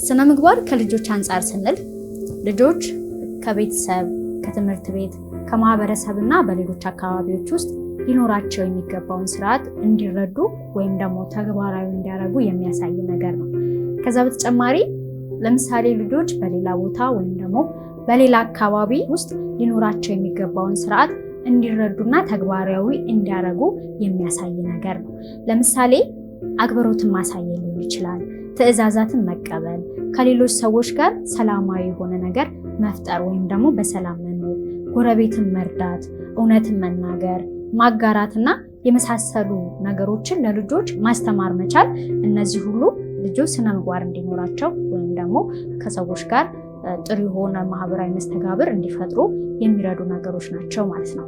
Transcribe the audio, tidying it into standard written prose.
ስነ ምግባር ከልጆች አንፃር ስንል ልጆች ከቤተሰብ፣ ከትምህርት ቤት፣ ከማህበረሰብና በሌሎች አካባቢዎች ውስጥ ሊኖራቸው የሚገባውን ስርዓት እንዲረዱ ወይም ደግሞ ተግባራዊ እንዲያደርጉ የሚያሳይ ነገር ነው። ከዛ በተጨማሪ ለምሳሌ ልጆች በሌላ ቦታ ወይም ደግሞ በሌላ አካባቢ ውስጥ ሊኖራቸው የሚገባውን ስርዓት እንዲረዱና ተግባራዊ እንዲያደርጉ የሚያሳይ ነገር ነው። ለምሳሌ አክብሮትን ማሳየት ሊሆን ይችላል፣ ትዕዛዛትን መቀበል፣ ከሌሎች ሰዎች ጋር ሰላማዊ የሆነ ነገር መፍጠር ወይም ደግሞ በሰላም መኖር፣ ጎረቤትን መርዳት፣ እውነትን መናገር፣ ማጋራትና የመሳሰሉ ነገሮችን ለልጆች ማስተማር መቻል። እነዚህ ሁሉ ልጆች ስነ ምግባር እንዲኖራቸው ወይም ደግሞ ከሰዎች ጋር ጥሩ የሆነ ማህበራዊ መስተጋብር እንዲፈጥሩ የሚረዱ ነገሮች ናቸው ማለት ነው።